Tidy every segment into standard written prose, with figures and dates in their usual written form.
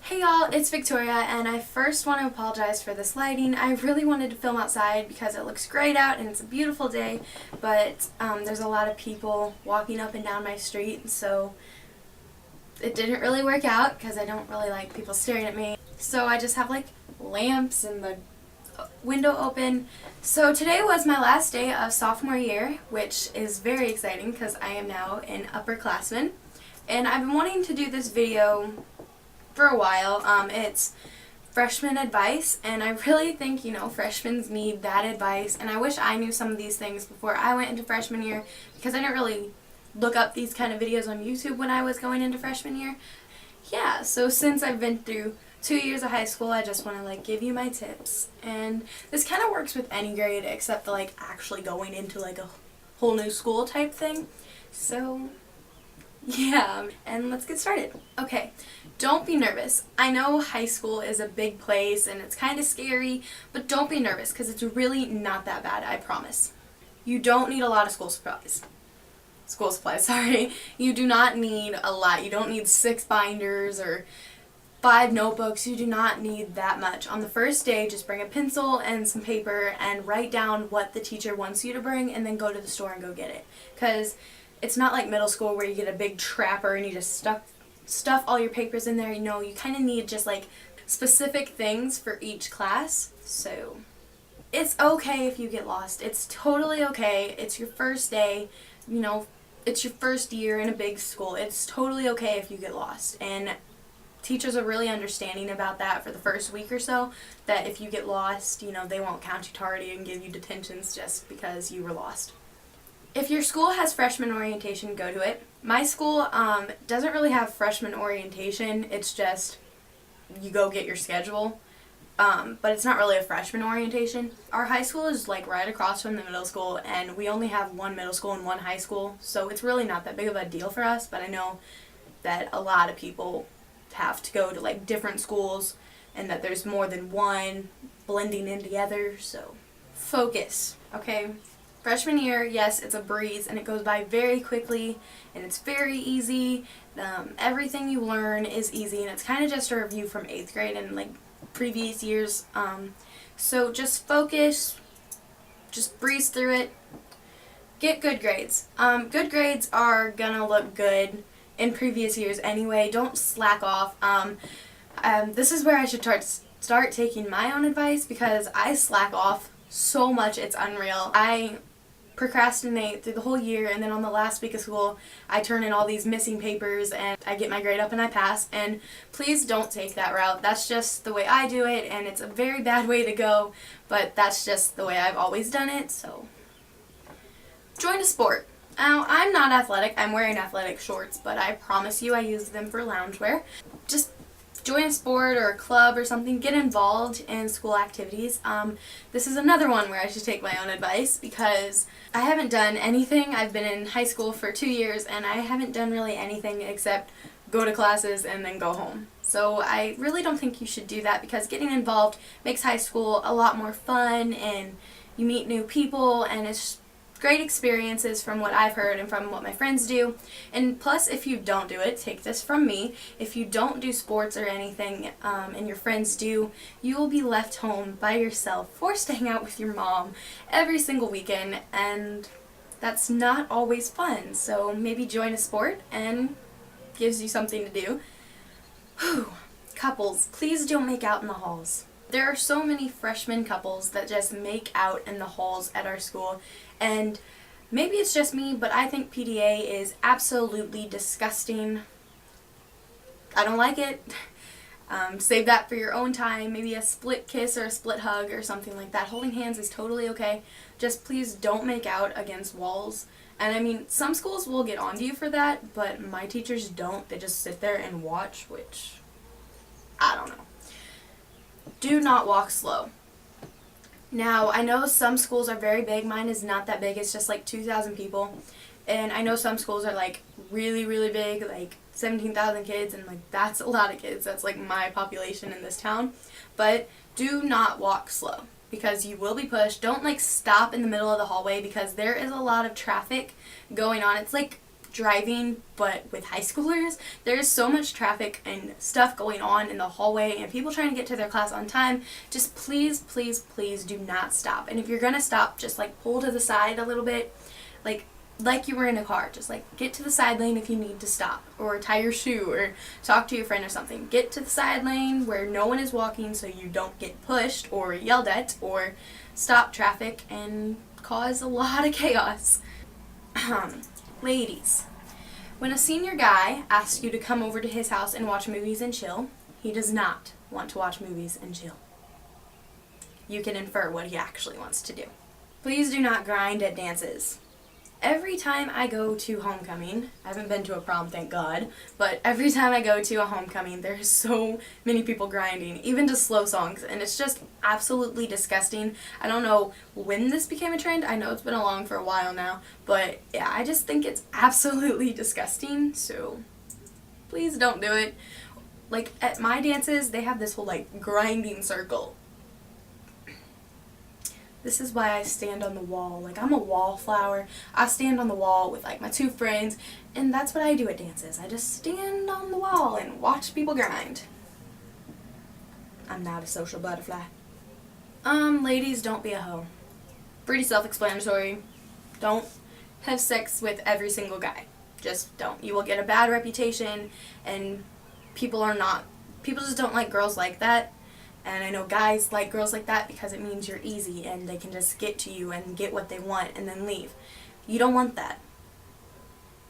Hey y'all, it's Victoria, and I first want to apologize for this lighting. I really wanted to film outside because it looks great out and it's a beautiful day, but there's a lot of people walking up and down my street, so it didn't really work out because I don't really like people staring at me. So I just have like lamps and the window open. So today was my last day of sophomore year, which is very exciting because I am now an upperclassman, and I've been wanting to do this video for a while. It's freshman advice, and I really think, freshmen need that advice, and I wish I knew some of these things before I went into freshman year because I didn't really look up these kind of videos on YouTube when I was going into freshman year. Yeah, so since I've been through 2 years of high school, I just want to give you my tips, and this kind of works with any grade except for actually going into a whole new school type thing. So yeah, and let's get started. Okay, don't be nervous. I know high school is a big place and it's kind of scary, but don't be nervous because it's really not that bad, I promise. You don't need a lot of school supplies. Sorry. You do not need a lot. You don't need 6 binders or 5 notebooks. You do not need that much. On the first day, just bring a pencil and some paper and write down what the teacher wants you to bring, and then go to the store and go get it. Because it's not like middle school where you get a big trapper and you just stuff all your papers in there. You kind of need just specific things for each class. So it's okay if you get lost. It's totally okay. It's your first day. It's your first year in a big school. It's totally okay if you get lost. And teachers are really understanding about that for the first week or so, that if you get lost, they won't count you tardy and give you detentions just because you were lost. If your school has freshman orientation, go to it. My school doesn't really have freshman orientation. It's just you go get your schedule, but it's not really a freshman orientation. Our high school is right across from the middle school, and we only have one middle school and one high school, so it's really not that big of a deal for us, but I know that a lot of people have to go to different schools and that there's more than one blending in together, so focus, okay? Freshman year, yes, it's a breeze and it goes by very quickly and it's very easy. Everything you learn is easy, and it's kind of just a review from 8th grade and previous years. So just focus, just breeze through it, get good grades. Good grades are gonna look good in previous years anyway. Don't slack off. This is where I should start taking my own advice because I slack off so much, it's unreal. I procrastinate through the whole year, and then on the last week of school I turn in all these missing papers and I get my grade up and I pass. And please don't take that route. That's just the way I do it, and it's a very bad way to go, but that's just the way I've always done it. So join a sport. Now, I'm not athletic. I'm wearing athletic shorts, but I promise you I use them for loungewear. Just join a sport or a club or something. Get involved in school activities. This is another one where I should take my own advice because I haven't done anything. I've been in high school for 2 years and I haven't done really anything except go to classes and then go home. So I really don't think you should do that because getting involved makes high school a lot more fun and you meet new people, and it's great experiences from what I've heard and from what my friends do. And plus, if you don't do it, take this from me, if you don't do sports or anything and your friends do, you will be left home by yourself, forced to hang out with your mom every single weekend, and that's not always fun. So maybe join a sport and gives you something to do. Whew. Couples, please don't make out in the halls. There are so many freshman couples that just make out in the halls at our school, and maybe it's just me, but I think PDA is absolutely disgusting. I don't like it. Save that for your own time, maybe a split kiss or a split hug or something like that. Holding hands is totally okay. Just please don't make out against walls. And I mean, some schools will get onto you for that, but my teachers don't. They just sit there and watch, which I don't know. Do not walk slow. Now, I know some schools are very big. Mine is not that big. It's just 2,000 people. And I know some schools are really, really big, 17,000 kids, and that's a lot of kids. That's my population in this town. But do not walk slow because you will be pushed. Don't stop in the middle of the hallway because there is a lot of traffic going on. It's driving, but with high schoolers, there is so much traffic and stuff going on in the hallway and people trying to get to their class on time. Just please, please, please do not stop. And if you're gonna stop, just like pull to the side a little bit, like you were in a car. Just like get to the side lane if you need to stop, or tie your shoe, or talk to your friend or something. Get to the side lane where no one is walking so you don't get pushed or yelled at or stop traffic and cause a lot of chaos. Ladies, when a senior guy asks you to come over to his house and watch movies and chill, he does not want to watch movies and chill. You can infer what he actually wants to do. Please do not grind at dances. Every time I go to homecoming, I haven't been to a prom, thank God, but every time I go to a homecoming, there's so many people grinding, even to slow songs, and it's just absolutely disgusting. I don't know when this became a trend. I know it's been along for a while now, but yeah, I just think it's absolutely disgusting, so please don't do it. Like, at my dances, they have this whole, like, grinding circle. This is why I stand on the wall. Like, I'm a wallflower. I stand on the wall with, like, my two friends, and that's what I do at dances. I just stand on the wall and watch people grind. I'm not a social butterfly. Ladies, don't be a hoe. Pretty self-explanatory. Don't have sex with every single guy. Just don't. You will get a bad reputation, and people just don't like girls like that. And I know guys like girls like that because it means you're easy and they can just get to you and get what they want and then leave. You don't want that.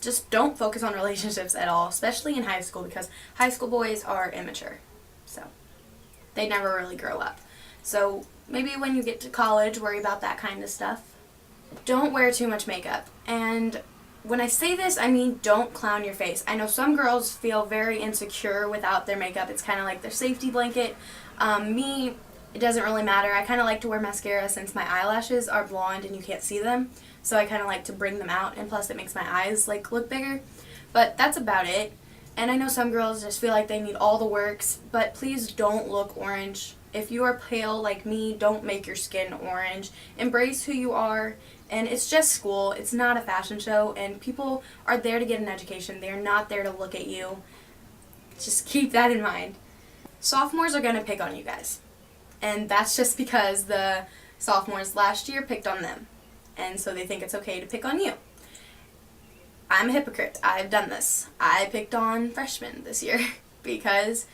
Just don't focus on relationships at all, especially in high school, because high school boys are immature. So they never really grow up. So maybe when you get to college, worry about that kind of stuff. Don't wear too much makeup. And when I say this, I mean don't clown your face. I know some girls feel very insecure without their makeup. It's kind of like their safety blanket. Me, it doesn't really matter. I kind of like to wear mascara since my eyelashes are blonde and you can't see them. So I kind of like to bring them out, and plus it makes my eyes like look bigger. But that's about it. And I know some girls just feel like they need all the works, but please don't look orange. If you are pale like me, don't make your skin orange. Embrace who you are. And it's just school. It's not a fashion show, and people are there to get an education. They're not there to look at you. Just keep that in mind. Sophomores are going to pick on you guys. And that's just because the sophomores last year picked on them. And so they think it's okay to pick on you. I'm a hypocrite. I've done this. I picked on freshmen this year because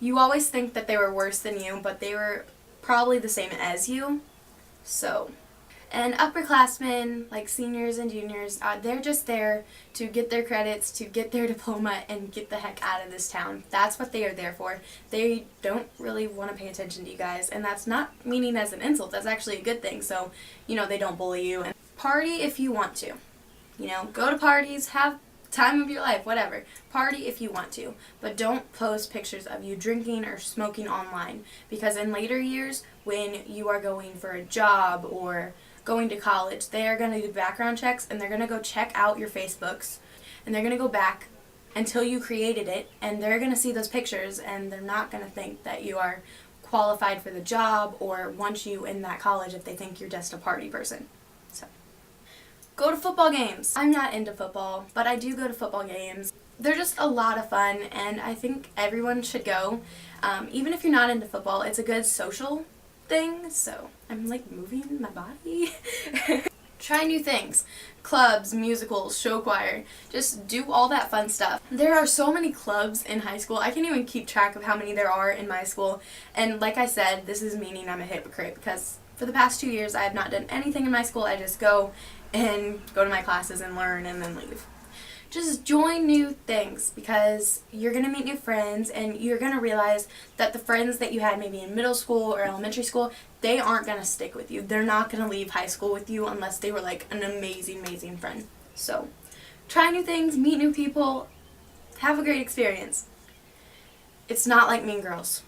you always think that they were worse than you, but they were probably the same as you. So, and upperclassmen, like seniors and juniors, they're just there to get their credits, to get their diploma, and get the heck out of this town. That's what they are there for. They don't really want to pay attention to you guys, and that's not meaning as an insult. That's actually a good thing, so, they don't bully you. And party if you want to. Go to parties, have time of your life, whatever. Party if you want to, but don't post pictures of you drinking or smoking online, because in later years, when you are going for a job or going to college, they are going to do background checks, and they're going to go check out your Facebooks, and they're going to go back until you created it, and they're going to see those pictures, and they're not going to think that you are qualified for the job or want you in that college if they think you're just a party person. So, go to football games. I'm not into football, but I do go to football games. They're just a lot of fun, and I think everyone should go. Even if you're not into football, it's a good social thing, so I'm like moving my body. Try new things. Clubs, musicals, show choir. Just do all that fun stuff. There are so many clubs in high school. I can't even keep track of how many there are in my school. And like I said, this is meaning I'm a hypocrite, because for the past 2 years I have not done anything in my school. I just go to my classes and learn and then leave. Just join new things, because you're going to meet new friends, and you're going to realize that the friends that you had maybe in middle school or elementary school, they aren't going to stick with you. They're not going to leave high school with you unless they were like an amazing, amazing friend. So, try new things, meet new people, have a great experience. It's not like Mean Girls.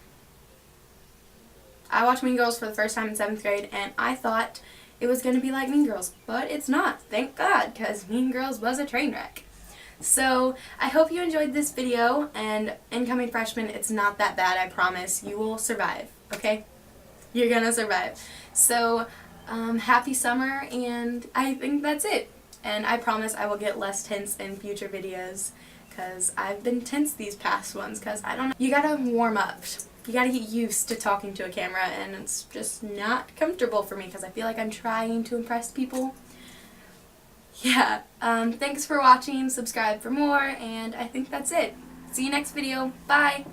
I watched Mean Girls for the first time in 7th grade, and I thought it was going to be like Mean Girls, but it's not. Thank God, because Mean Girls was a train wreck. So, I hope you enjoyed this video, and incoming freshmen, it's not that bad, I promise. You will survive, okay? You're gonna survive. So, happy summer, and I think that's it. and I promise I will get less tense in future videos, because I've been tense these past ones, because I don't know. You gotta warm up. You gotta get used to talking to a camera, and it's just not comfortable for me because I feel like I'm trying to impress people. Yeah, thanks for watching, subscribe for more, and I think that's it. See you next video. Bye!